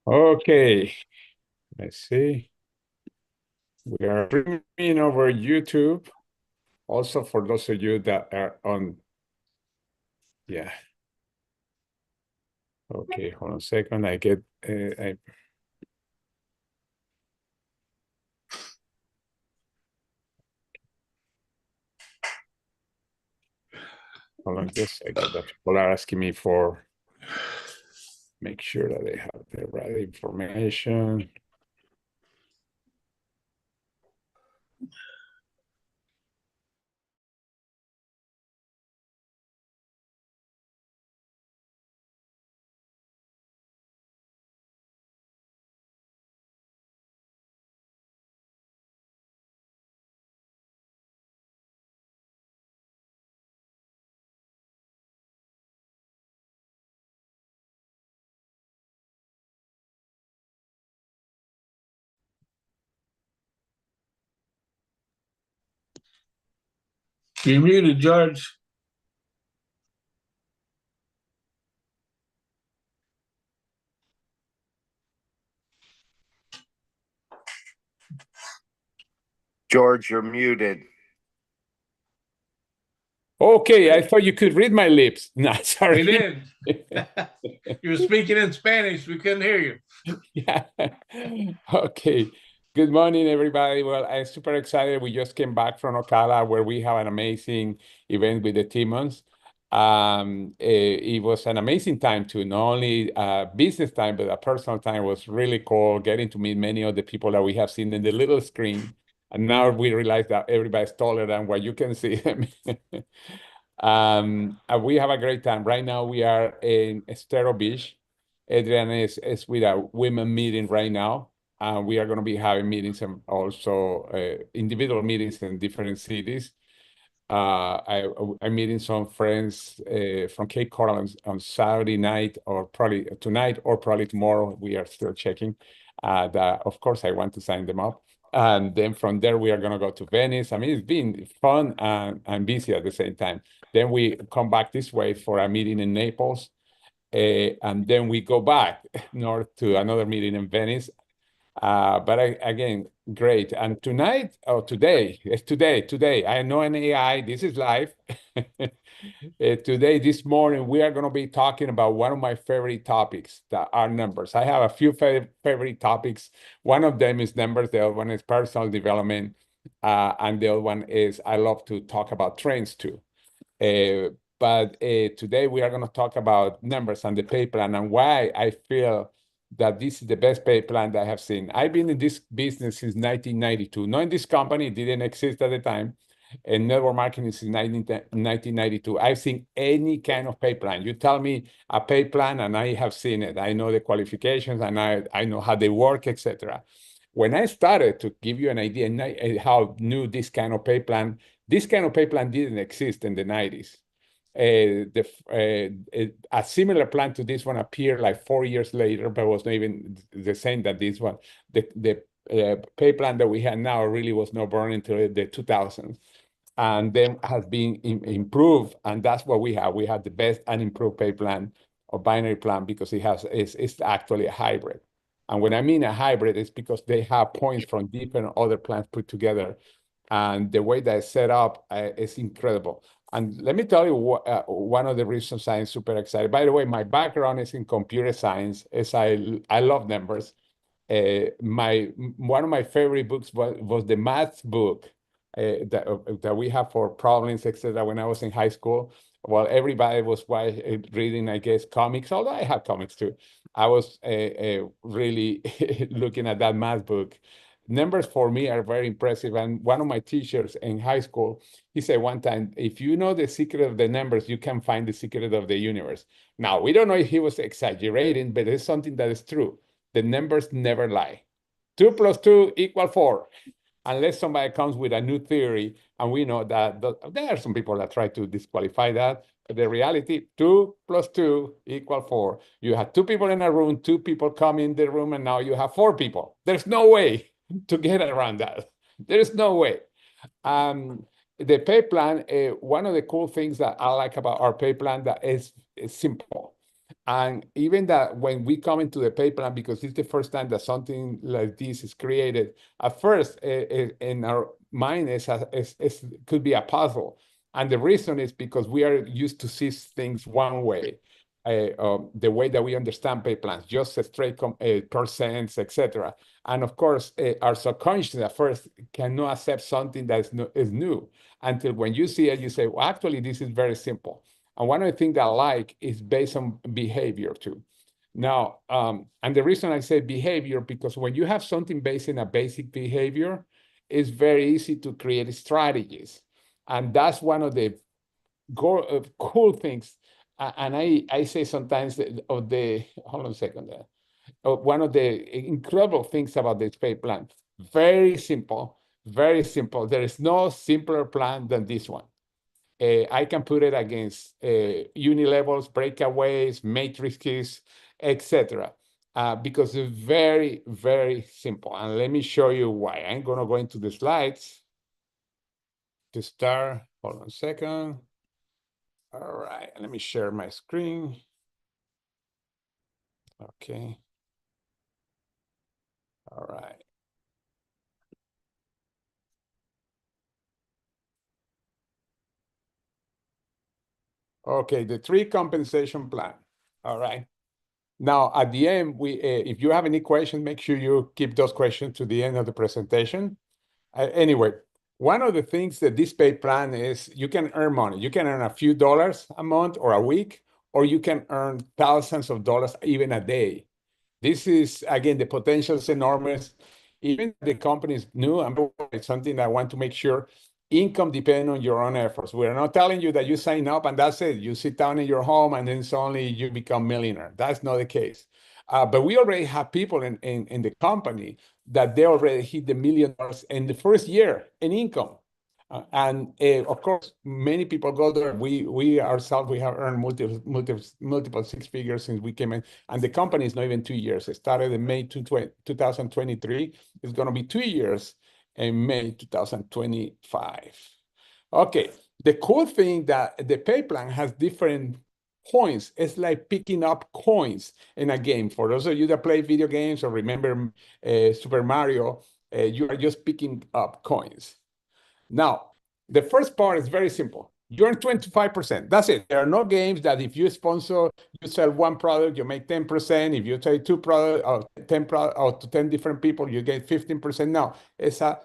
Okay, let's see. We are streaming over YouTube. Also, for those of you that are on, yeah. Okay, hold on a second. Hold on just a second. That people are asking me for, make sure that they have the right information. You're muted, George. George, you're muted. Okay, I thought you could read my lips. No, We sorry. did. You were speaking in Spanish. We couldn't hear you. Yeah. Okay. Good morning, everybody. Well, I'm super excited. We just came back from Ocala, where we have an amazing event with the Timmons. It was an amazing time too. Not only business time, but a personal time. It was really cool getting to meet many of the people that we have seen in the little screen. And now we realize that everybody's taller than what you can see them. We have a great time. Right now, we are in Estero Beach. Adrian is with a women meeting right now. We are going to be having meetings and also individual meetings in different cities. I'm meeting some friends from Cape Coral on Saturday night, or probably tonight, or probably tomorrow. We are still checking. Of course, I want to sign them up. And then from there, we are going to go to Venice. I mean, it's been fun and busy at the same time. Then we come back this way for a meeting in Naples. And then we go back north to another meeting in Venice. Again, great. And tonight, oh, today, it's today. I know an AI, this is live. Today, this morning, we are going to be talking about one of my favorite topics that are numbers. I have a few favorite topics. One of them is numbers, the other one is personal development, and the other one is I love to talk about trends too. Today we are going to talk about numbers and the pay plan and why I feel that this is the best pay plan that I have seen. I've been in this business since 1992. Knowing this company didn't exist at the time, and network marketing since 1992. I've seen any kind of pay plan. You tell me a pay plan, and I have seen it. I know the qualifications, and I know how they work, etc. When I started, to give you an idea how new this kind of pay plan didn't exist in the 90s. A similar plan to this one appeared like 4 years later, but was not even the same that this one. The pay plan that we have now really was not born until the 2000s, and then has been improved, and that's what we have. We have the best and improved pay plan or binary plan because it's actually a hybrid. And when I mean a hybrid, it's because they have points from different other plans put together, and the way that it's set up is incredible. And let me tell you one of the reasons I'm super excited. By the way, my background is in computer science, as I love numbers. One of my favorite books was the math book that we have for problems, etc. When I was in high school, while everybody was reading, I guess, comics, although I have comics too, I was really looking at that math book. Numbers for me are very impressive. And one of my teachers in high school, he said one time, if you know the secret of the numbers, you can find the secret of the universe. Now, we don't know if he was exaggerating, but it's something that is true. The numbers never lie. 2 plus 2 equal 4. Unless somebody comes with a new theory, and we know that there are some people that try to disqualify that. But the reality, 2 plus 2 equal 4. You have 2 people in a room, 2 people come in the room, and now you have 4 people. There's no way to get around that. There is no way. The pay plan, one of the cool things that I like about our pay plan that is simple. And even that when we come into the pay plan, because it's the first time that something like this is created, at first in our mind could be a puzzle. And the reason is because we are used to see things one way, the way that we understand pay plans, just a straight percents, etc. And of course, our subconscious at first cannot accept something that is new until when you see it, you say, well, actually, this is very simple. And one of the things that I like is based on behavior too. Now, and the reason I say behavior, because when you have something based in a basic behavior, it's very easy to create strategies. And that's one of the cool things. And I say sometimes hold on a second there. One of the incredible things about this pay plan, very simple, very simple. There is no simpler plan than this one. I can put it against unilevels, breakaways, matrices, etc. Because it's very, very simple. And let me show you why. I'm going to go into the slides to start. Hold on a second. All right, let me share my screen. Okay. All right. Okay, the 3 compensation plan. All right. Now, at the end, if you have any questions, make sure you keep those questions to the end of the presentation. Anyway, one of the things that this pay plan is, you can earn money. You can earn a few dollars a month or a week, or you can earn thousands of dollars even a day. This is, again, the potential is enormous. Even the company is new, and it's something I want to make sure. Income depends on your own efforts. We're not telling you that you sign up and that's it. You sit down in your home and then suddenly you become millionaire. That's not the case. But we already have people in the company that they already hit the $1 million in the first year in income. And of course, many people go there. We ourselves, we have earned multiple 6 figures since we came in. And the company is not even 2 years. It started in May 2023. It's going to be 2 years in May 2025. Okay, the cool thing that the pay plan has different points. It's like picking up coins in a game. For those of you that play video games or remember Super Mario, you are just picking up coins. Now, the first part is very simple. You earn 25%. That's it. There are no games that if you sponsor, you sell one product, you make 10%. If you sell 2 products or 10 products or to 10 different people, you get 15%. Now, it's a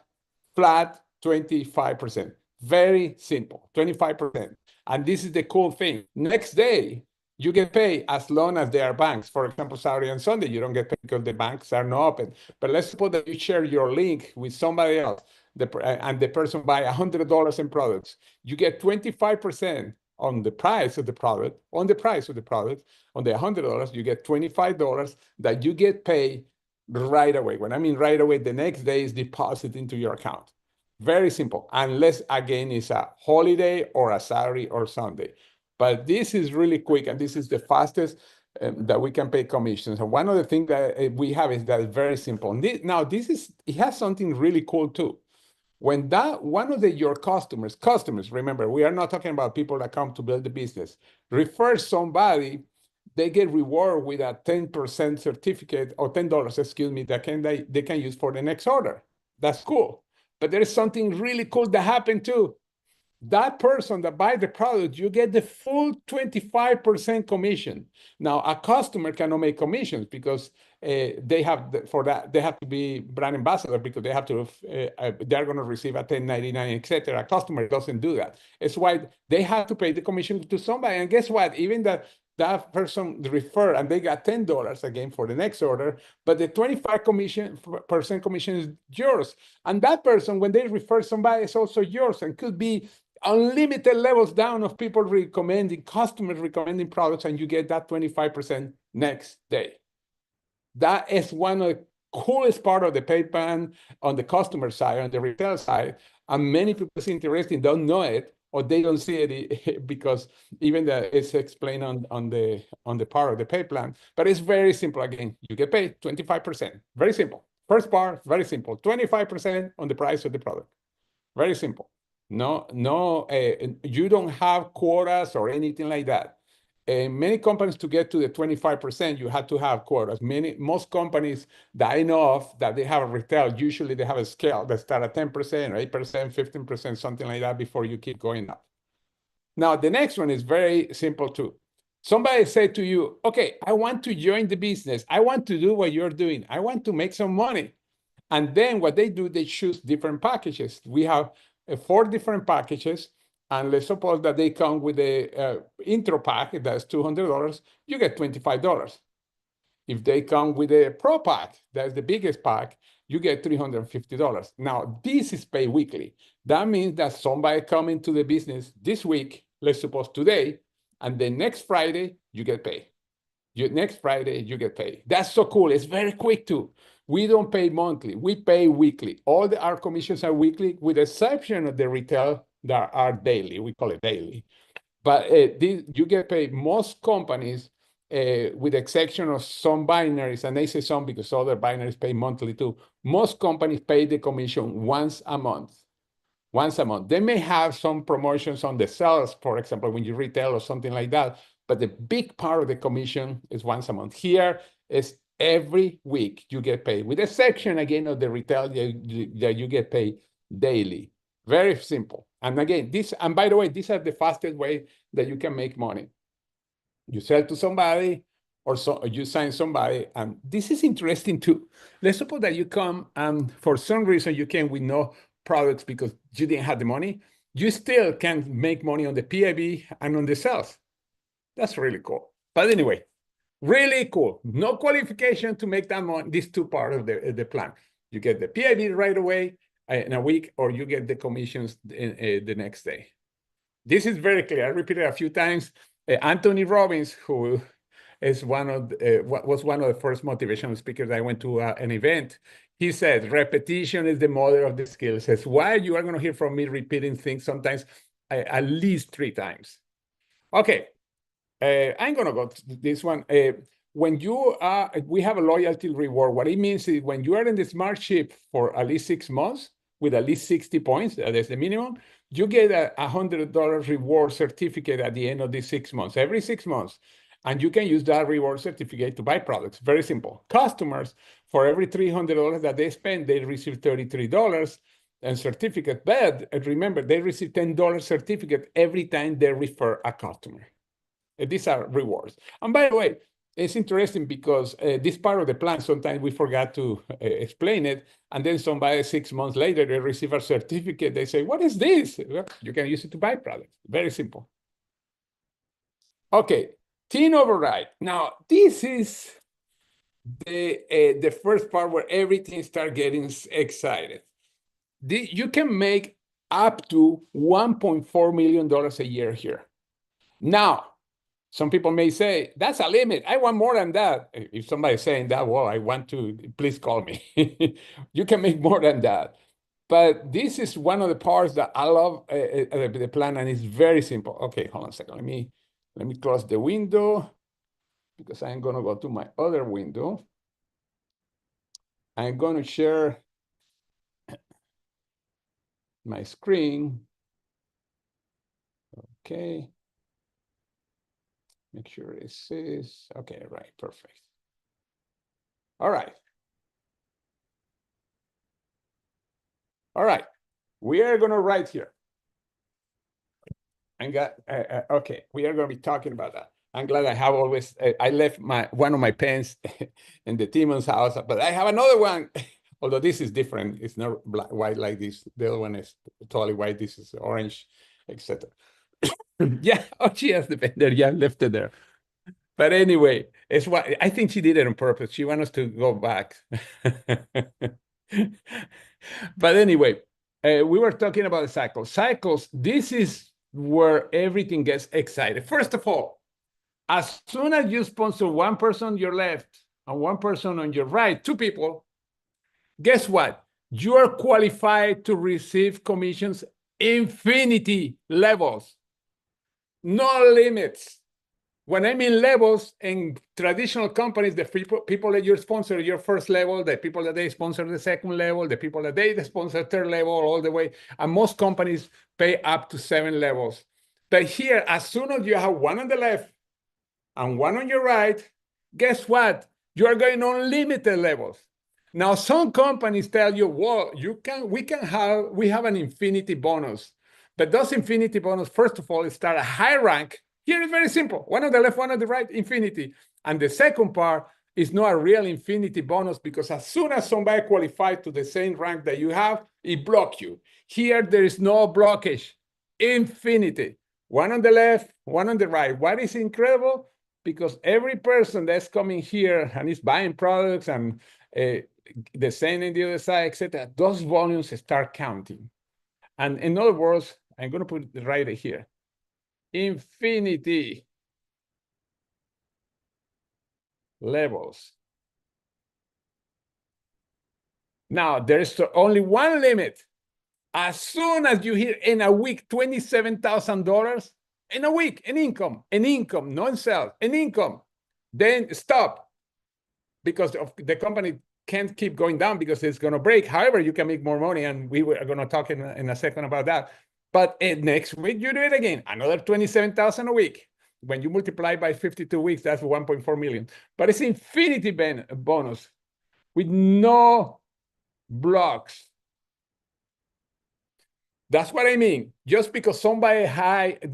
flat 25%. Very simple, 25%. And this is the cool thing. Next day, you get paid as long as they are banks. For example, Saturday and Sunday, you don't get paid because the banks are not open. But let's suppose that you share your link with somebody else, and the person buy $100 in products. You get 25% on the price of the product. On the the $100, you get $25 that you get paid right away. When I mean right away, the next day is deposited into your account. Very simple, unless again it's a holiday or a Saturday or Sunday. But this is really quick, and this is the fastest that we can pay commissions. And one of the things that we have is that it's very simple. Now, it has something really cool too. When one of your customers, remember, we are not talking about people that come to build the business, refer somebody, they get reward with a 10% certificate or $10, excuse me, that they can use for the next order. That's cool. But there is something really cool that happened too. That person that buys the product, you get the full 25% commission. Now, a customer cannot make commissions because they have to be brand ambassador, because they have to they're going to receive a 1099, etc. A customer doesn't do that. It's why they have to pay the commission to somebody. And guess what? Even that person referred and they got $10 again for the next order, but the 25% commission is yours. And that person, when they refer somebody, is also yours, and could be unlimited levels down of people customers recommending products, and you get that 25% next day. That is one of the coolest part of the pay plan on the customer side, on the retail side. And many people is interested, don't know it, or they don't see it because even it's explained on the part of the pay plan. But it's very simple. Again, you get paid 25%. Very simple. First part, very simple. 25% on the price of the product. Very simple. No, you don't have quotas or anything like that. many companies, to get to the 25%, you have to have quotas. Most companies that I know of that they have a retail, usually they have a scale that start at 10% or 8%, 15%, something like that before you keep going up. Now, the next one is very simple too. Somebody say to you, okay, I want to join the business. I want to do what you're doing. I want to make some money. And then what they do, they choose different packages. We have 4 different packages. And let's suppose that they come with a intro pack, that's $200, you get $25. If they come with a pro pack, that's the biggest pack, you get $350. Now, this is paid weekly. That means that somebody come into the business this week, let's suppose today, and then next Friday, you get paid. Next Friday, you get paid. That's so cool. It's very quick too. We don't pay monthly. We pay weekly. All our commissions are weekly, with the exception of the retail that are daily. We call it daily. But you get paid. Most companies, with the exception of some binaries, and they say some because other binaries pay monthly too, most companies pay the commission once a month. Once a month. They may have some promotions on the sales, for example, when you retail or something like that, but the big part of the commission is once a month. Here is every week you get paid, with the exception again of the retail that you get paid daily. Very simple. And again, and by the way, these are the fastest way that you can make money. You sell to somebody, or you sign somebody, and this is interesting too. Let's suppose that you come and for some reason you came with no products because you didn't have the money. You still can make money on the PIB and on the sales. That's really cool. But anyway, really cool. No qualification to make that money. These 2 parts of the plan. You get the PIB right away in a week, or you get the commissions the next day. This is very clear. I repeated a few times. Anthony Robbins, who is was one of the first motivational speakers I went to an event, he said, repetition is the mother of the skill. Says, why you are going to hear from me repeating things sometimes at least 3 times. Okay, I'm going to go to this one. When we have a loyalty reward. What it means is when you are in the Smart Ship for at least 6 months with at least 60 points, that's the minimum, you get a $100 reward certificate at the end of these 6 months, every 6 months. And you can use that reward certificate to buy products. Very simple. Customers, for every $300 that they spend, they receive $33 and certificate. But remember, they receive $10 certificate every time they refer a customer. These are rewards. And by the way, it's interesting because this part of the plan, sometimes we forgot to explain it. And then somebody 6 months later, they receive a certificate. They say, what is this? Well, you can use it to buy products. Very simple. Okay, team override. Now, this is the first part where everything starts getting excited. You can make up to $1.4 million a year here. Now, some people may say, that's a limit. I want more than that. If somebody's saying that, well, I want to, please call me. You can make more than that. But this is one of the parts that I love the plan, and it's very simple. Okay, hold on a second. Let me close the window because I'm going to go to my other window. I'm going to share my screen. Okay. Make sure it says, okay, right, perfect. All right. All right, we are going to write here. Okay, we are going to be talking about that. I'm glad I have always, I left one of my pens in the Timon's house, but I have another one. Although this is different. It's not black, white like this. The other one is totally white. This is orange, etc. Yeah, oh, she has the pen there. Yeah, left it there. But anyway, it's what I think she did it on purpose. She wants us to go back. But anyway, we were talking about the cycles. Cycles, this is where everything gets excited. First of all, as soon as you sponsor one person on your left and one person on your right, 2 people, guess what? You are qualified to receive commissions infinity levels. No limits. When I mean levels, in traditional companies, the people that you sponsor your first level, the people that they sponsor the second level, the people that they sponsor third level, all the way. And most companies pay up to 7 levels. But here, as soon as you have one on the left and one on your right, guess what? You are going on limited levels. Now, some companies tell you, well, we have an infinity bonus. But those infinity bonus, first of all, start a high rank. Here is very simple. One on the left, one on the right, infinity. And the second part is not a real infinity bonus because as soon as somebody qualifies to the same rank that you have, it blocks you. Here, there is no blockage. Infinity. One on the left, one on the right. What is incredible? Because every person that's coming here and is buying products and the same in the other side, etc., those volumes start counting. And in other words, I'm going to put it right here. Infinity levels. Now, there's only one limit. As soon as you hear in a week $27,000 in a week, in income, not in sales, in income, then stop, because the company can't keep going down because it's going to break. However, you can make more money, and we are going to talk in a second about that. But next week, you do it again, another $27,000 a week. When you multiply by 52 weeks, that's 1.4 million. But it's infinity bonus with no blocks. That's what I mean. Just because somebody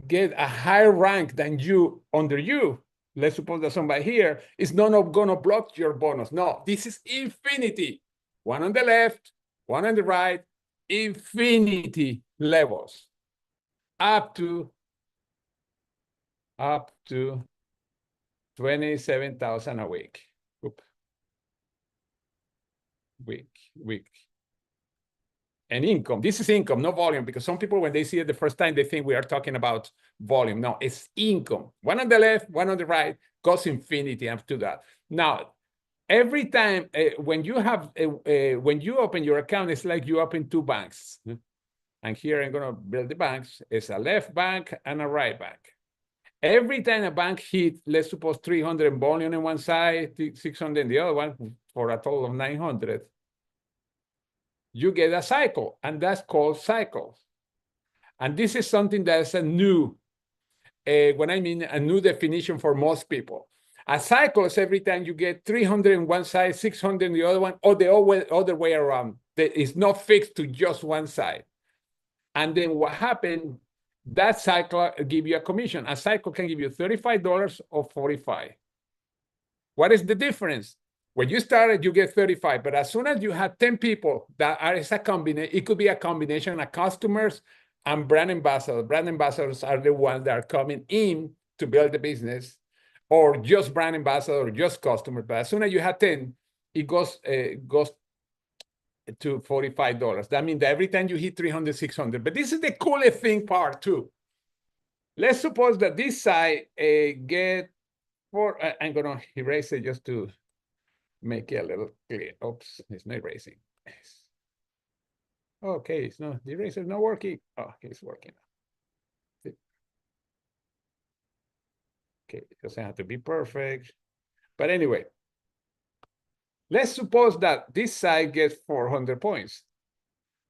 get a higher rank than you under you, let's suppose that somebody here is not going to block your bonus. No, this is infinity. One on the left, one on the right, infinity levels. Up to 27,000 a week. Week. And income. This is income, not volume, because some people, when they see it the first time, they think we are talking about volume. No, it's income. One on the left, one on the right, goes infinity up to that. Now, every time when you open your account, it's like you open two banks. And here I'm going to build the banks. It's a left bank and a right bank. Every time a bank hits, let's suppose 300 volume on one side, 600 on the other one, for a total of 900, you get a cycle, and that's called cycles. And this is something that's a new, when I mean a new definition for most people. A cycle is every time you get 300 on one side, 600 on the other one, or the other way around. It's not fixed to just one side. And then what happened, that cycle give you a commission. A cycle can give you $35 or $45. What is the difference? When you started, you get 35, but as soon as you have 10 people that are a combination, it could be a combination of customers and brand ambassadors. Brand ambassadors are the ones that are coming in to build the business, or just brand ambassador, or just customers. But as soon as you have 10, it goes to $45. That means that every time you hit 300, 600. But this is the coolest thing part too. Let's suppose that this side get for, I'm going to erase it just to make it a little clear. Oops, it's not erasing. Okay, it's not, the eraser is not working. Oh, okay, it's working. Okay, it doesn't have to be perfect. But anyway, let's suppose that this side gets 400 points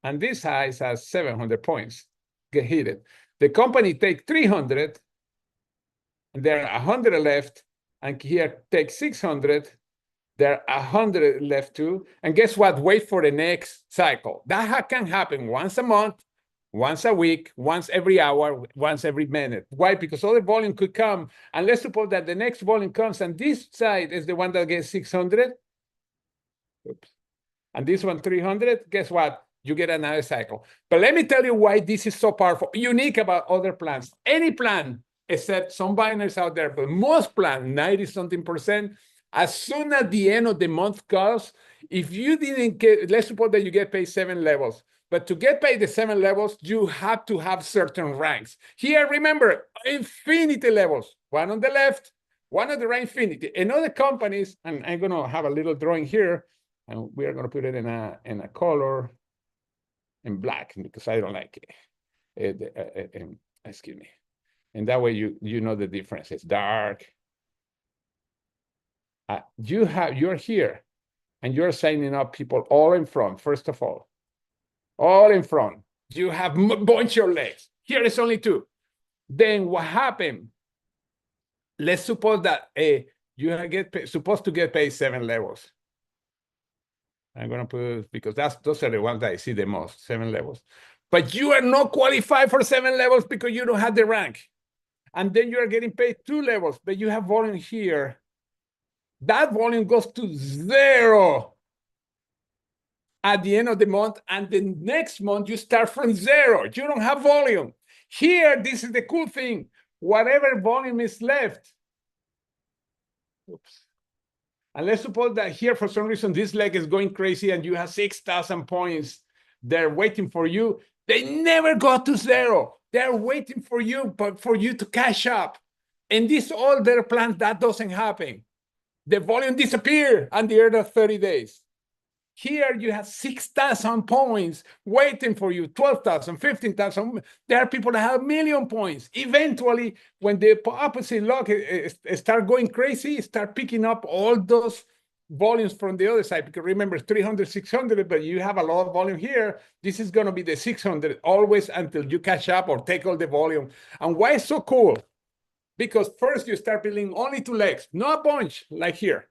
and this side has 700 points, get hit. The company take 300, and there are 100 left, and here take 600, there are 100 left too. And guess what? Wait for the next cycle. That can happen once a month, once a week, once every hour, once every minute. Why? Because other volume could come. And let's suppose that the next volume comes and this side is the one that gets 600. Oops. And this one 300. Guess what? You get another cycle. But let me tell you why this is so powerful, unique about other plans. Any plan, except some binaries out there, but most plans, 90-something%, as soon as the end of the month comes, if you didn't get, let's suppose that you get paid 7 levels, but to get paid the 7 levels, you have to have certain ranks. Here, remember, infinity levels, one on the left, one on the right, infinity. In other companies, and I'm gonna have a little drawing here, and we are gonna put it in a color, in black, because I don't like it. Excuse me. And that way you know the difference. It's dark. You're here and you're signing up people all in front, first of all in front. You have a bunch of legs. Here is only 2. Then what happened? let's suppose that you are supposed to get paid 7 levels. I'm gonna put, because those are the ones that I see the most, 7 levels. But you are not qualified for 7 levels because you don't have the rank. And then you are getting paid 2 levels, but you have volume here. That volume goes to 0 at the end of the month, and the next month you start from 0. You don't have volume. Here, this is the cool thing. Whatever volume is left, oops. And let's suppose that here, for some reason, this leg is going crazy and you have 6,000 points. They're waiting for you. They never go to 0. They're waiting for you, but for you to cash up. And these older plans, that doesn't happen. The volume disappears at the end of 30 days. Here you have 6,000 points waiting for you, 12,000, 15,000. There are people that have 1,000,000 points. Eventually, when the opposite lock start going crazy, start picking up all those volumes from the other side. Because remember, 300, 600, but you have a lot of volume here. This is going to be the 600 always until you catch up or take all the volume. And why it's so cool? Because first you start building only 2 legs, not a bunch like here.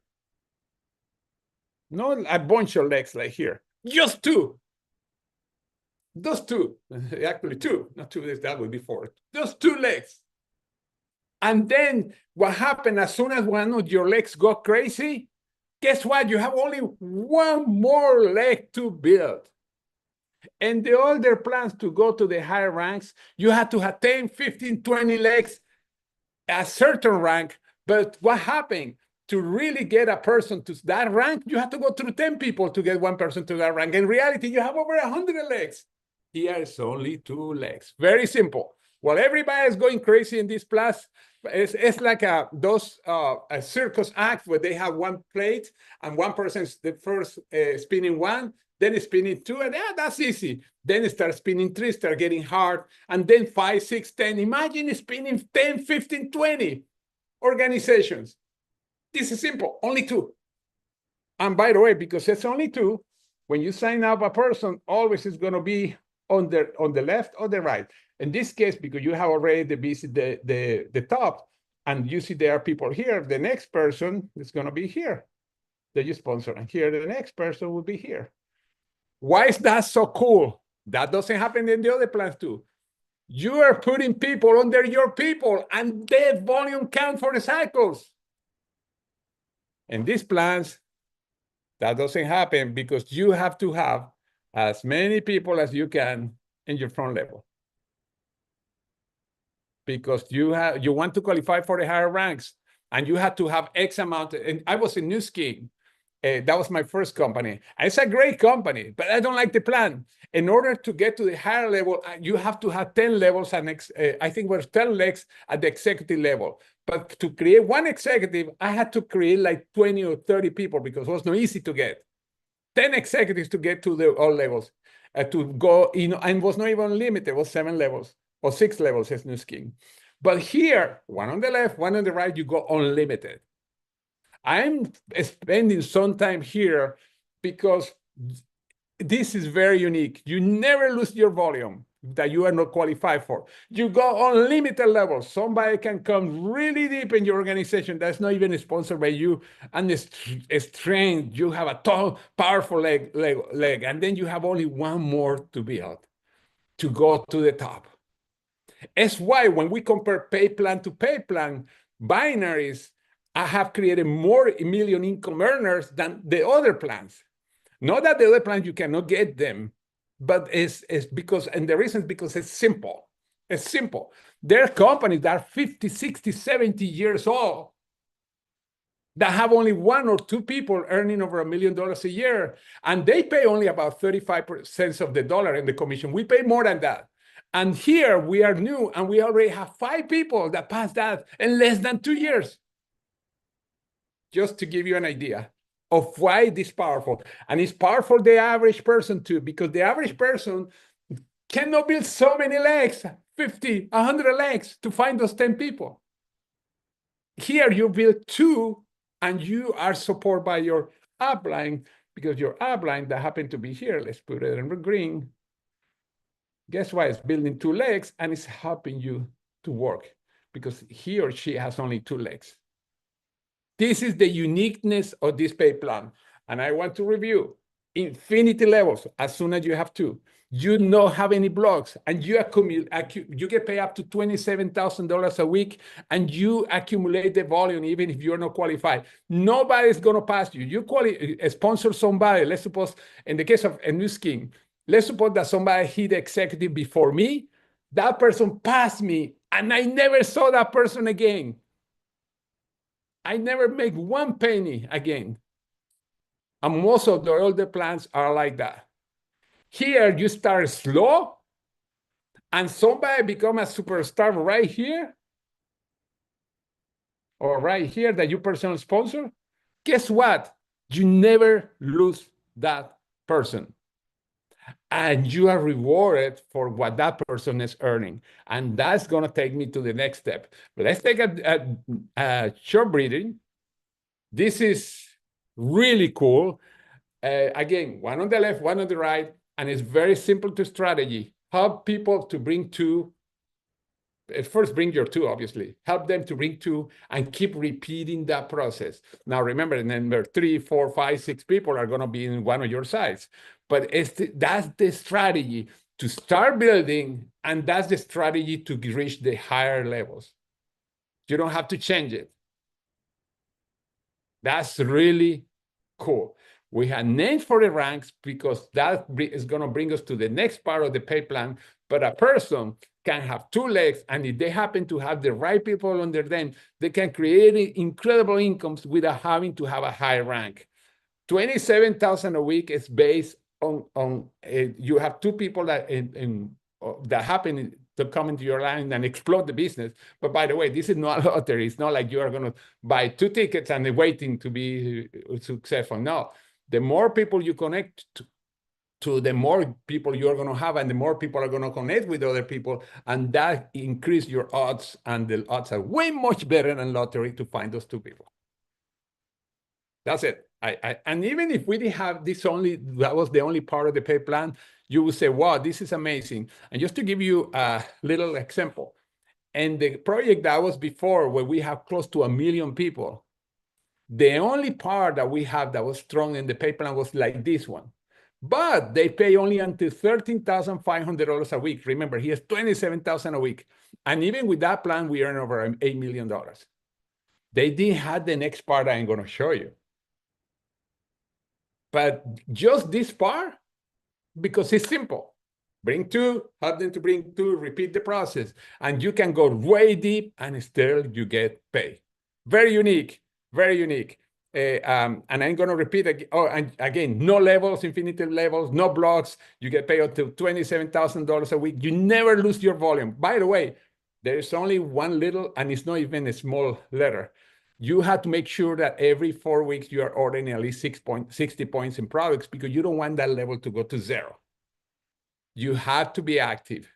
Not a bunch of legs like here, just 2. Those 2, actually 2, not 2, that would be 4. Those 2 legs. And then what happened as soon as one of your legs go crazy, guess what? You have only 1 more leg to build. And the older plans to go to the higher ranks, you have to have 10, 15, 20 legs at a certain rank. But what happened? To really get a person to that rank, you have to go through 10 people to get one person to that rank. In reality, you have over 100 legs. Here is only 2 legs. Very simple. While everybody is going crazy in this class, it's like a circus act where they have 1 plate and one person is the first spinning 1, then it's spinning 2, and that's easy. Then it starts spinning 3, start getting hard, and then 5, 6, 10. Imagine spinning 10, 15, 20 organizations. This is simple, only 2. And by the way, because it's only 2, when you sign up a person, always is going to be on the left or the right. In this case, because you have already the top, and you see there are people here, the next person is going to be here that you sponsor. And here, the next person will be here. Why is that so cool? That doesn't happen in the other plans too. You are putting people under your people, and the volume count for the cycles. In these plans, that doesn't happen because you have to have as many people as you can in your front level. Because you want to qualify for the higher ranks, and you have to have X amount. And I was in New Scheme. That was my first company. It's a great company, but I don't like the plan. In order to get to the higher level, you have to have 10 levels, and I think we're 10 legs at the executive level. But to create 1 executive, I had to create like 20 or 30 people because it was not easy to get. 10 executives to get to all levels. To go, and was not even limited, it was 7 levels or 6 levels as New Scheme. But here, 1 on the left, 1 on the right, you go unlimited. I'm spending some time here because this is very unique. You never lose your volume that you are not qualified for. You go unlimited levels. Somebody can come really deep in your organization that's not even sponsored by you, and it's trained. You have a tall, powerful leg, and then you have only 1 more to build to go to the top. That's why when we compare pay plan to pay plan, binaries, I have created more million income earners than the other plans. Not that the other plans you cannot get them, but it's because, and the reason is because it's simple. It's simple. There are companies that are 50, 60, 70 years old that have only 1 or 2 people earning over $1 million a year, and they pay only about 35 cents of the dollar in the commission. We pay more than that. And here we are new, and we already have 5 people that pass that in less than 2 years. Just to give you an idea of why this is powerful. And it's powerful the average person too, because the average person cannot build so many legs, 50, 100 legs to find those 10 people. Here you build 2, and you are supported by your upline, because your upline that happened to be here, let's put it in green. Guess what? It's building 2 legs, and it's helping you to work. because he or she has only 2 legs. This is the uniqueness of this pay plan. And I want to review infinity levels as soon as you have 2. You don't have any blocks, and you you get paid up to $27,000 a week, and you accumulate the volume even if you're not qualified. Nobody's going to pass you. You sponsor somebody. Let's suppose, in the case of a new scheme, let's suppose that somebody hit executive before me. That person passed me, and I never saw that person again. I never make 1 penny again. And most of the older plans are like that. Here, you start slow, and somebody become a superstar right here, or right here that you personally sponsor. Guess what? You never lose that person. And you are rewarded for what that person is earning. And that's going to take me to the next step. But let's take a short breathing. This is really cool. Again, one on the left, one on the right, and it's very simple to strategy. Help people to bring 2. First, bring your 2, obviously. Help them to bring 2 and keep repeating that process. Now, remember, number 3, 4, 5, 6 people are going to be in one of your sites. But that's the strategy to start building, and that's the strategy to reach the higher levels. You don't have to change it. That's really cool. We have named for the ranks because that is going to bring us to the next part of the pay plan. But a person can have 2 legs, and if they happen to have the right people under them, they can create incredible incomes without having to have a high rank. $27,000 a week is based on you have 2 people that that happen to come into your line and explode the business. But by the way, this is not a lottery. It's not like you are going to buy 2 tickets and they're waiting to be successful. No. The more people you connect to, the more people you're going to have, and the more people are going to connect with other people, and that increase your odds, and the odds are way much better than lottery to find those 2 people. That's it. And even if we didn't have this that was the only part of the pay plan, you would say, wow, this is amazing. And just to give you a little example, and the project that was before, where we have close to 1 million people, the only part that we have that was strong in the pay plan was like this one. But they pay only until $13,500 a week. Remember, he has $27,000 a week. And even with that plan, we earn over $8 million. They didn't have the next part I'm going to show you. But just this part, because it's simple. Bring 2, help them to bring 2, repeat the process. And you can go way deep, and still you get paid. Very unique. Very unique. And I'm going to repeat again. Oh, and again, no levels, infinity levels, no blocks. You get paid up to $27,000 a week. You never lose your volume. By the way, there's only one little, and it's not even a small letter. You have to make sure that every 4 weeks you are ordering at least 60 points in products, because you don't want that level to go to 0. You have to be active.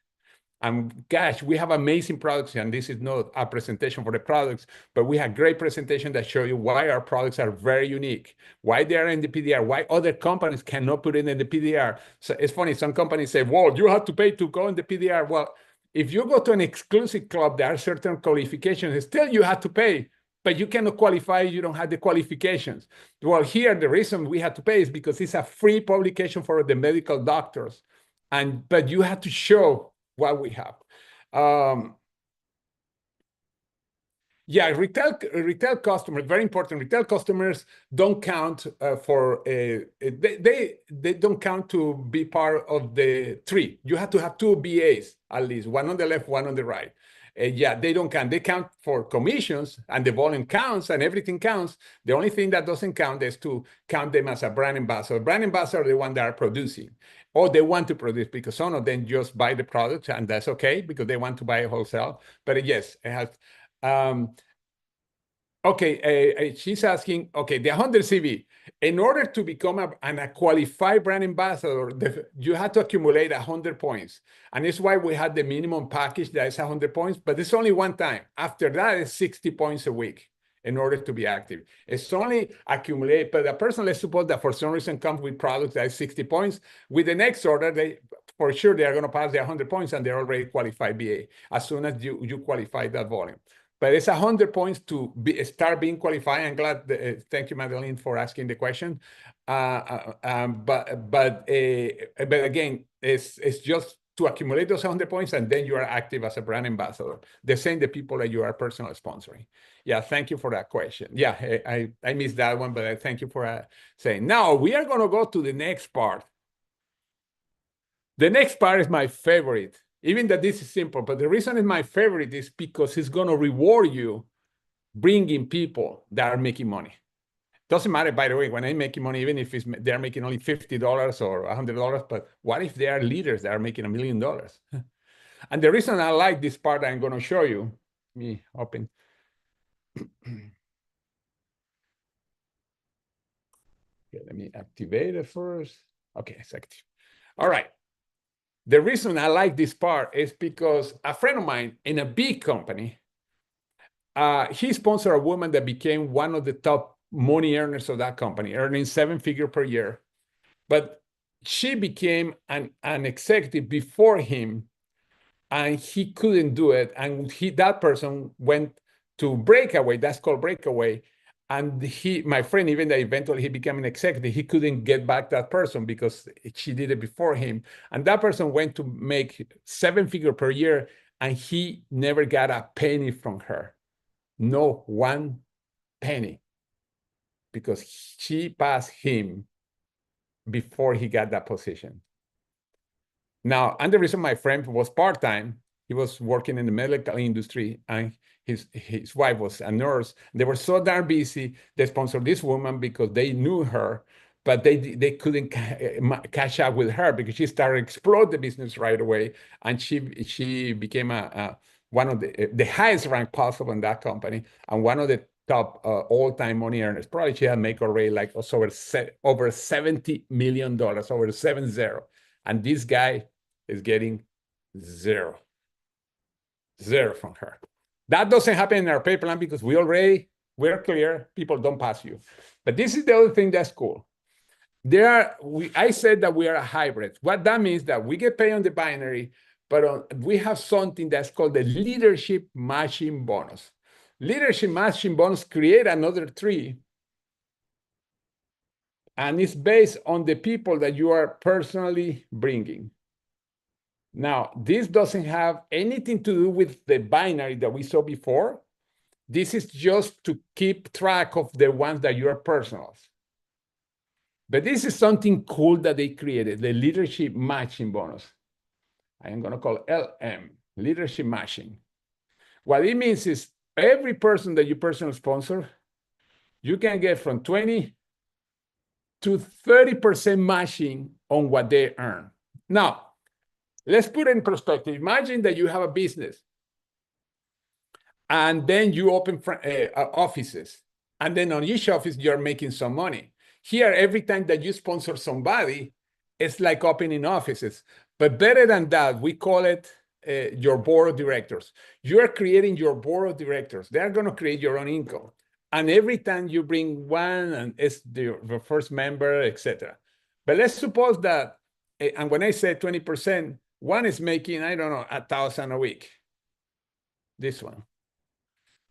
And gosh, we have amazing products, and this is not a presentation for the products, but we have great presentation that show you why our products are very unique, why they are in the PDR, why other companies cannot put it in the PDR. So it's funny, some companies say, well, you have to pay to go in the PDR. Well, if you go to an exclusive club, there are certain qualifications. Still, you have to pay, but you cannot qualify. You don't have the qualifications. Well, here, the reason we had to pay is because it's a free publication for the medical doctors. But you have to show what we have. Yeah, retail customers, very important. Retail customers don't count they don't count to be part of the 3. You have to have 2 BAs at least, one on the left, one on the right. Yeah, they don't count. They count for commissions, and the volume counts, and everything counts. The only thing that doesn't count is to count them as a brand ambassador. Brand ambassador are the one that are producing, or they want to produce, because some of them just buy the product, and that's okay because they want to buy a wholesale. But yes, it has. Okay, she's asking, okay, the 100 CV. In order to become a qualified brand ambassador, you have to accumulate 100 points. And it's why we had the minimum package that is 100 points, but it's only one time. After that, it's 60 points a week in order to be active. It's only accumulate, but a person, let's suppose that for some reason comes with products that is 60 points. With the next order, for sure they are going to pass the 100 points and they're already qualified BA as soon as you qualify that volume. But it's 100 points to start being qualified. I'm glad. Thank you, Madeline, for asking the question. But again, it's just to accumulate those 100 points, and then you are active as a brand ambassador. The same the people that you are personally sponsoring. Yeah, thank you for that question. Yeah, I missed that one, but I thank you for saying. Now we are going to go to the next part. The next part is my favorite. Even that this is simple, but the reason it's my favorite is because it's going to reward you bringing people that are making money. Doesn't matter, by the way, when I'm making money, even if they're making only $50 or $100, but what if they are leaders that are making $1 million? And the reason I like this part I'm going to show you, let me open. Okay, let me activate it first. Okay, it's active. All right. The reason I like this part is because a friend of mine in a big company, he sponsored a woman that became one of the top money earners of that company, earning 7-figure per year. But she became an executive before him, and he couldn't do it. And that person went to Breakaway. That's called Breakaway. And my friend, even though eventually he became an executive, he couldn't get back that person because she did it before him. And that person went to make 7-figure per year, and he never got a penny from her. No one penny, because she passed him before he got that position. Now, and the reason my friend was part-time, he was working in the medical industry, and his wife was a nurse. They were so darn busy, they sponsored this woman because they knew her, but they couldn't cash out with her because she started to explode the business right away, and she became one of the highest rank possible in that company, and one of the top all-time money earners. Probably she had make or rate like over $70 million, over 70. And this guy is getting zero from her. That doesn't happen in our pay plan because we're clear, people don't pass you. But this is the other thing that's cool. I said that we are a hybrid. What that means that we get paid on the binary, but we have something that's called the leadership matching bonus. Leadership matching bonus create another tree, and it's based on the people that you are personally bringing. Now, this doesn't have anything to do with the binary that we saw before. This is just to keep track of the ones that you are personals. But this is something cool that they created, the leadership matching bonus. I am going to call it LM, leadership matching. What it means is every person that you personally sponsor, you can get from 20 to 30% matching on what they earn. Now, let's put it in perspective. Imagine that you have a business, and then you open offices, and then on each office, you're making some money. Here, every time that you sponsor somebody, it's like opening offices. But better than that, we call it your board of directors. You are creating your board of directors. They're going to create your own income. And every time you bring one, and it's the first member, etc. But let's suppose that, and when I say 20%, one is making, I don't know, $1,000 a week. This one.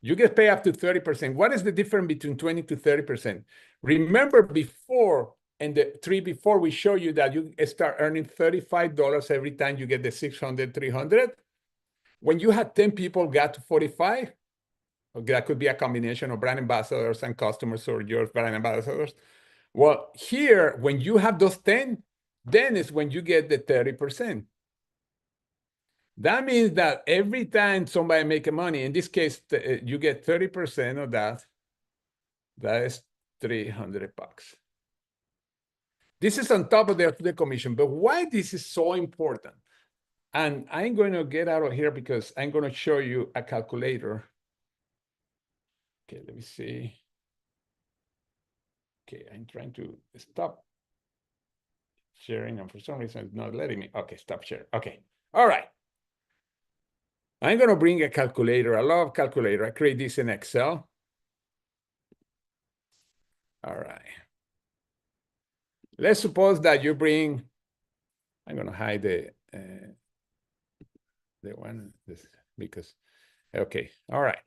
You get paid up to 30%. What is the difference between 20 to 30%? Remember before, and the three before, we show you that you start earning $35 every time you get the 600, 300. When you had 10 people got to 45, that could be a combination of brand ambassadors and customers or your brand ambassadors. Well, here, when you have those 10, then is when you get the 30%. That means that every time somebody make money, in this case, you get 30% of that. That is $300. This is on top of the commission. But why this is so important? And I'm going to get out of here because I'm going to show you a calculator. Okay, let me see. Okay, I'm trying to stop sharing, and for some reason it's not letting me. Okay, stop sharing. Okay, all right. I'm going to bring a calculator. I love calculator. I create this in Excel. All right. Let's suppose that you bring, I'm going to hide the one, this, because, okay, all right.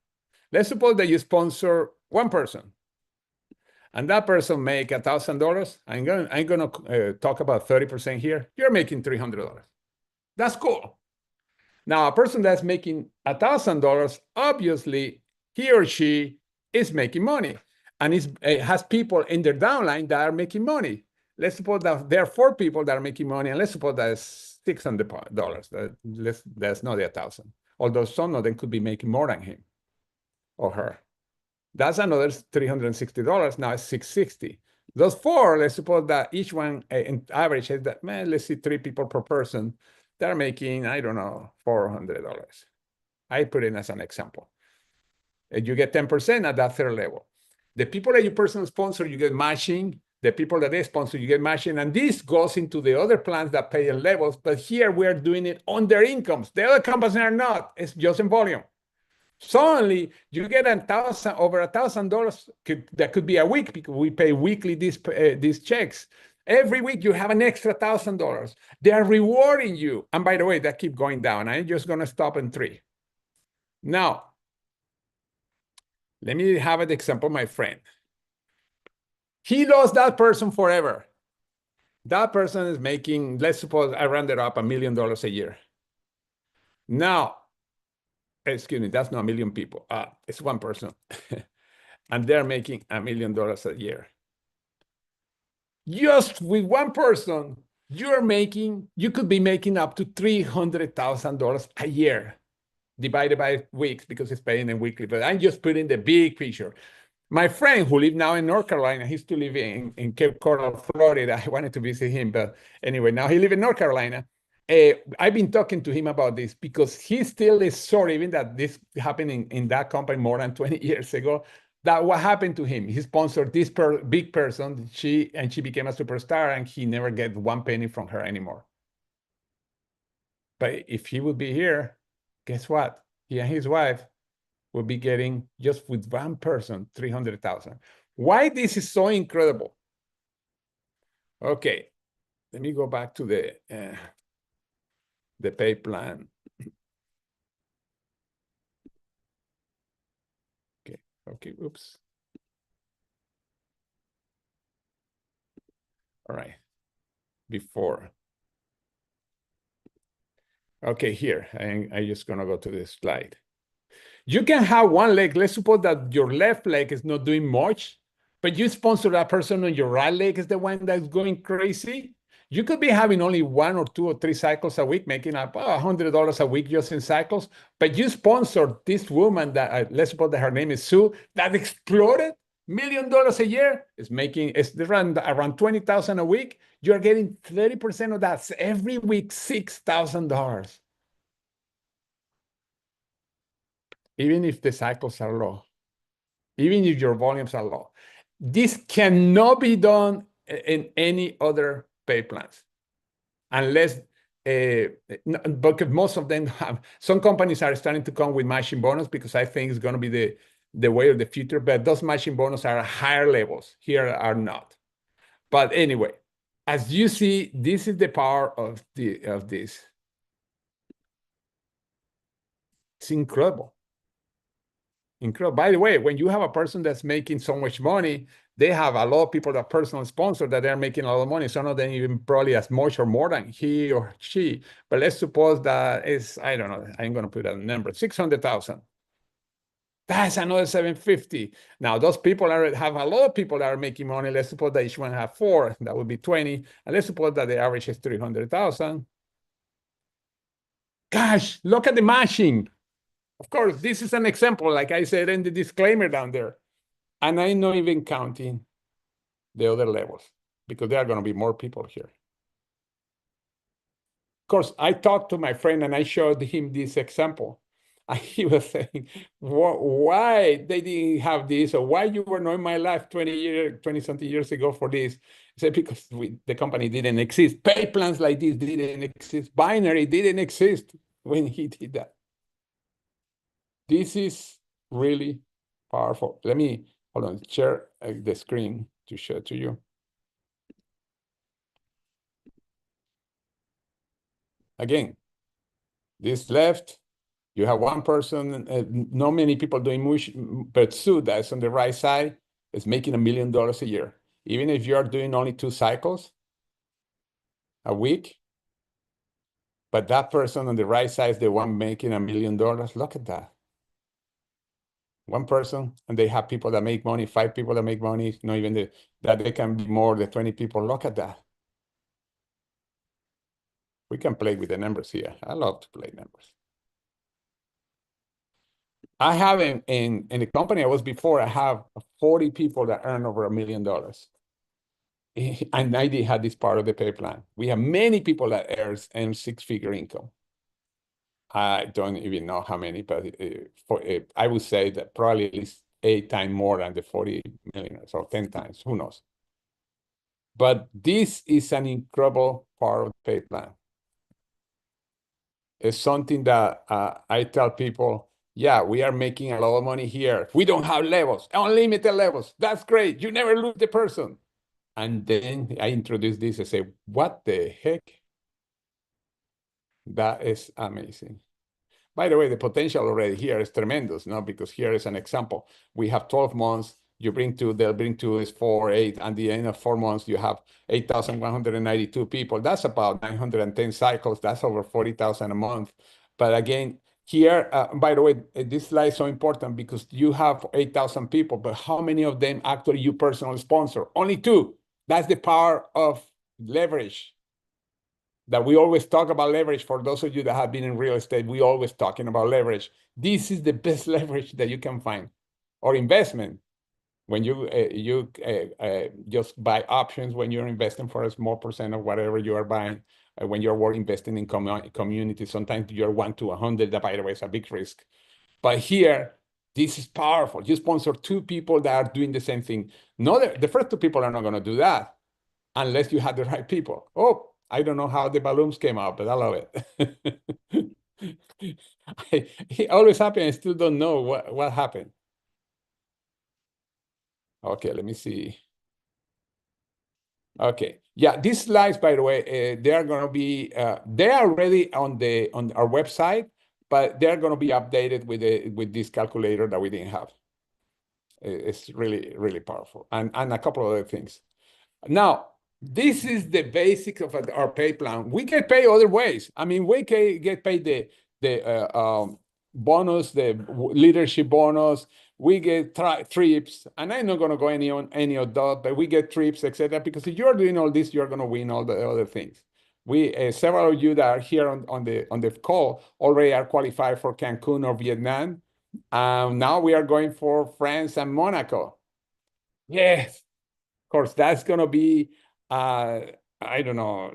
Let's suppose that you sponsor one person, and that person make $1,000. I'm gonna talk about 30% here. You're making $300. That's cool. Now, a person that's making $1,000, obviously, he or she is making money, and has people in their downline that are making money. Let's suppose that there are 4 people that are making money, and let's suppose that's $600. That's not 1,000. Although some of them could be making more than him or her. That's another $360. Now it's $660. Those 4, let's suppose that each one in average is that, man, let's see 3 people per person. They're making, I don't know, $400. I put it as an example. And you get 10% at that 3rd level. The people that you personally sponsor, you get matching. The people that they sponsor, you get matching. And this goes into the other plans that pay in levels. But here we're doing it on their incomes. The other companies are not. It's just in volume. Suddenly, you get over $1,000. That could be a week because we pay weekly these checks. Every week you have an extra $1,000. They are rewarding you. And by the way, that keep going down. I'm just going to stop in 3. Now, let me have an example, my friend. He lost that person forever. That person is making, let's suppose I rounded up $1 million a year. Now, excuse me, that's not a million people. It's one person. And they're making $1 million a year. Just with one person, you could be making up to $300,000 a year, divided by weeks because it's paying in weekly. But I'm just putting the big picture. My friend who lives now in North Carolina, he used to live in Cape Coral, Florida. I wanted to visit him, but anyway, now he lives in North Carolina. I've been talking to him about this because he still is sorry, even that this happened in that company more than 20 years ago, that what happened to him. He sponsored this big person, she became a superstar, and he never get one penny from her anymore. But if he would be here, guess what? He and his wife will be getting, just with one person, $300,000. Why this is so incredible? Okay, let me go back to the pay plan. Okay, oops. All right, before. Okay, here, I'm just gonna go to this slide. You can have one leg. Let's suppose that your left leg is not doing much, but you sponsor that person on your right leg is the one that's going crazy. You could be having only 1 or 2 or 3 cycles a week, making up $100 a week just in cycles, but you sponsor this woman that, let's suppose that her name is Sue, that exploded $1 million a year, it's around 20,000 a week. You're getting 30% of that. So every week, $6,000. Even if the cycles are low, even if your volumes are low. This cannot be done in any other pay plans, unless, because most of them have, some companies are starting to come with matching bonus because I think it's going to be the way of the future, but those matching bonus are higher levels. Here are not. But anyway, as you see, this is the power of this. It's incredible. Incredible. By the way, when you have a person that's making so much money, they have a lot of people that personal sponsor that they're making a lot of money. Some of them even probably as much or more than he or she. But let's suppose that is, I don't know, I'm going to put a number, 600,000. That's another 750. Now, those people have a lot of people that are making money. Let's suppose that each one have 4. That would be 20. And let's suppose that the average is 300,000. Gosh, look at the matching. Of course, this is an example, like I said in the disclaimer down there. And I'm not even counting the other levels because there are going to be more people here. Of course, I talked to my friend and I showed him this example. And he was saying, why they didn't have this, or why you were not in my life 20-something years ago for this. He said, because the company didn't exist. Pay plans like this didn't exist. Binary didn't exist when he did that. This is really powerful. Let me, hold on, share the screen to show to you. Again, this left, you have one person, not many people doing much, but Sue, that's on the right side, is making $1 million a year. Even if you are doing only 2 cycles a week, but that person on the right side is the one making $1 million. Look at that. One person, and they have people that make money, 5 people that make money, not even that they can be more than 20 people. Look at that. We can play with the numbers here. I love to play numbers. I have in the company I was before, I have 40 people that earn over $1 million. And I did have this part of the pay plan. We have many people that earn 6-figure income. I don't even know how many, but I would say that probably at least 8 times more than the 40 millionaires, or 10 times, who knows? But this is an incredible part of the pay plan. It's something that I tell people, yeah, we are making a lot of money here. We don't have levels, unlimited levels. That's great. You never lose the person. And then I introduce this and say, what the heck? That is amazing. By the way, the potential already here is tremendous, no? Because here is an example. We have 12 months, you bring 2, they'll bring 2 is 4, 8. And the end of 4 months, you have 8,192 people. That's about 910 cycles. That's over 40,000 a month. But again, here, by the way, this slide is so important because you have 8,000 people, but how many of them actually you personally sponsor? Only 2. That's the power of leverage. That we always talk about leverage. For those of you that have been in real estate, we always talking about leverage. This is the best leverage that you can find, or investment. When you just buy options when you're investing for a small percent of whatever you are buying. When you're investing in community, sometimes you're 1 to 100. That, by the way, is a big risk. But here, this is powerful. You sponsor 2 people that are doing the same thing. No, the first 2 people are not going to do that unless you have the right people. Oh, I don't know how the balloons came out, but I love it. It always happens. I still don't know what happened. Okay, let me see. Okay, yeah, these slides, by the way, they are going to be they are already on our website, but they're going to be updated with this calculator that we didn't have. It's really, really powerful, and a couple of other things. Now, this is the basic of our pay plan. We get paid other ways. I mean, we can get paid the bonus, the leadership bonus. We get trips, and I'm not going to go any of that, but we get trips, etc. Because if you're doing all this, you're going to win all the other things. We several of you that are here on the call already are qualified for Cancun or Vietnam. Now we are going for France and Monaco. Yes. Of course, that's going to be, I don't know,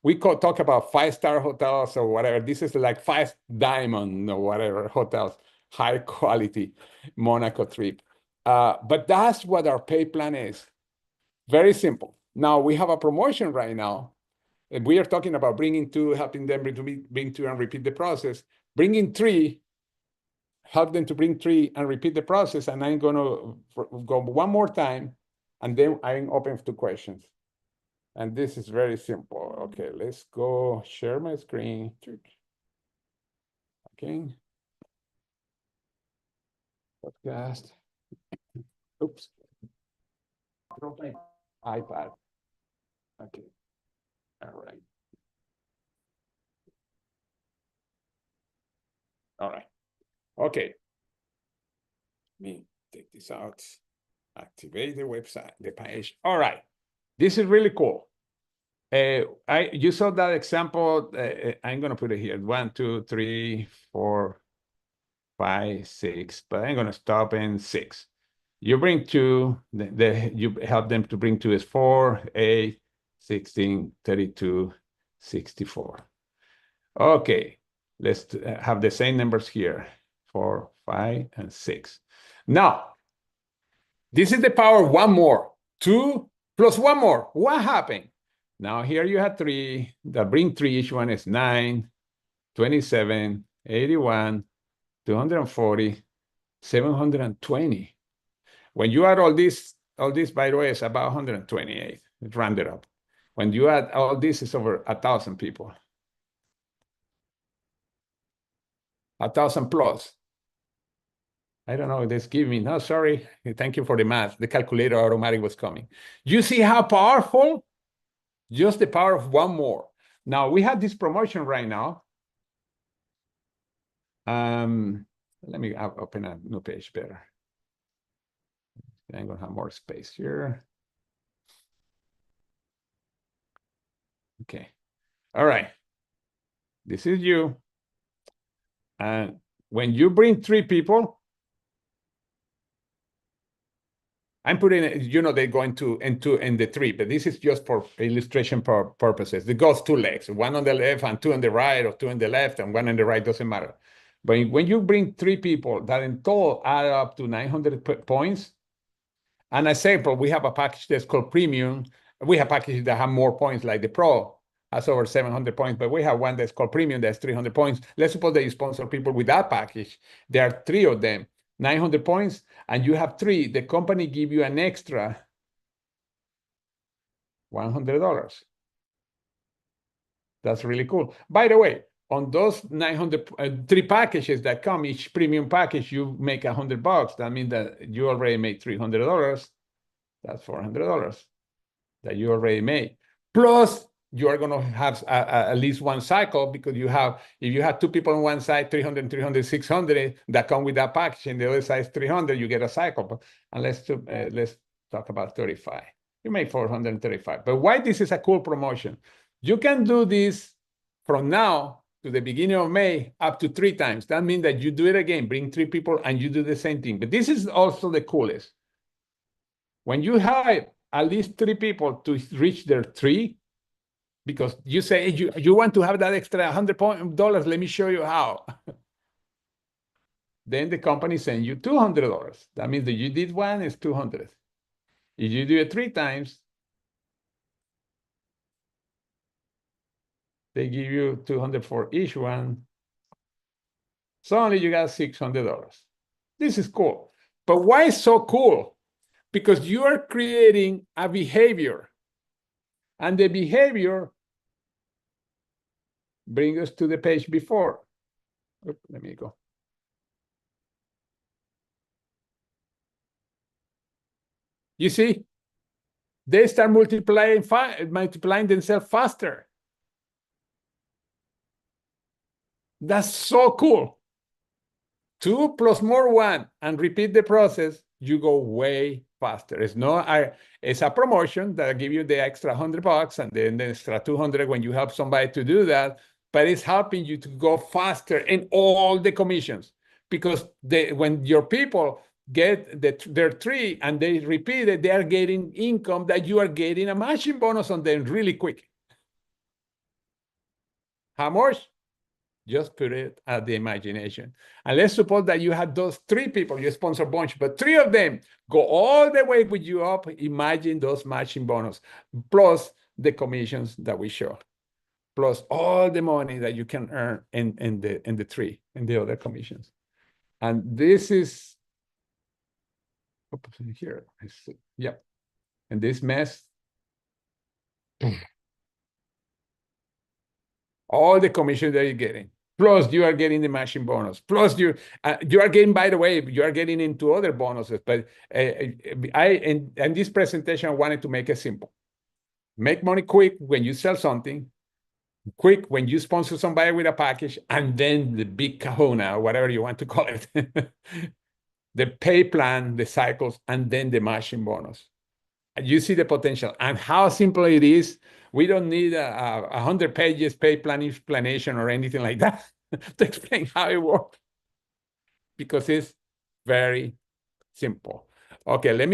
we could talk about 5-star hotels or whatever. This is like 5 diamond or whatever hotels, high quality Monaco trip. But that's what our pay plan is. Very simple. Now, we have a promotion right now. And we are talking about bringing 2, helping them to bring 2 and repeat the process. Bringing 3, help them to bring 3 and repeat the process. And I'm going to go one more time. And then I'm open to questions. And this is very simple. Okay, let's go share my screen. Okay. Podcast. Oops. iPad. Okay. All right. All right. Okay. Let me take this out. Activate the website, the page. All right. This is really cool. You saw that example. I'm going to put it here. 1, 2, 3, 4, 5, 6. But I'm going to stop in 6. You bring 2. You help them to bring 2 is 4, 8, 16, 32, 64. Okay. Let's have the same numbers here. 4, 5, and 6. Now, this is the power of 1 more. 2 plus 1 more. What happened? Now here you have 3. That bring 3. Each one is 9, 27, 81, 240, 720. When you add all this, by the way, is about 128. It's rounded up. When you add all this, it's over 1,000 people. 1,000 plus. I don't know, this give me, no, sorry, thank you for the math. The calculator automatic was coming. You see how powerful? Just the power of one more. Now, we have this promotion right now. Let me open a new page better. I'm gonna have more space here. Okay, all right. This is you. And when you bring 3 people, I'm putting it, you know, they go into in the 3, but this is just for illustration purposes. It goes 2 legs, 1 on the left and 2 on the right, or 2 on the left and 1 on the right, doesn't matter. But when you bring 3 people, that in total add up to 900 points. And as example, we have a package that's called Premium. We have packages that have more points, like the Pro has over 700 points, but we have one that's called Premium that's 300 points. Let's suppose that you sponsor people with that package. There are 3 of them, 900 points, and you have 3. The company give you an extra $100. That's really cool. By the way, on those 3 packages that come, each premium package, you make $100. That means that you already made $300. That's $400 that you already made. Plus, you are going to have at least one cycle, because you have, if you have 2 people on one side, 300, 300, 600 that come with that package, and the other side is 300, you get a cycle. And let's talk about 35. You make 435. But why this is a cool promotion? You can do this from now to the beginning of May up to 3 times. That means that you do it again, bring 3 people, and you do the same thing. But this is also the coolest. When you have at least 3 people to reach their 3, because you say, you want to have that extra $100, let me show you how. Then the company sends you $200. That means that you did 1 is 200. If you do it 3 times, they give you 200 for each one. Suddenly you got $600. This is cool. But why is so cool? Because you are creating a behavior. And the behavior brings us to the page before. Oops, let me go. You see, they start multiplying themselves faster. That's so cool. 2 plus more 1, and repeat the process, you go way faster. It's a promotion that give you the extra $100, and then the extra 200 when you help somebody to do that, but it's helping you to go faster in all the commissions. Because when your people get their 3 and they repeat it, they are getting income that you are getting a matching bonus on them really quick. How much? Just put it at the imagination. And let's suppose that you have those 3 people, you sponsor a bunch, but 3 of them go all the way with you up. Imagine those matching bonus, plus the commissions that we show, plus all the money that you can earn in the 3, in the other commissions. And this is, here, yeah. And this mess, all the commission that you're getting, plus you are getting the matching bonus, plus you are getting, by the way, you are getting into other bonuses. But in this presentation, I wanted to make it simple. Make money quick when you sell something, quick when you sponsor somebody with a package, and then the big kahuna, or whatever you want to call it, the pay plan, the cycles, and then the matching bonus. You see the potential and how simple it is. We don't need 100 pages pay plan explanation or anything like that to explain how it works, because it's very simple. Okay, let me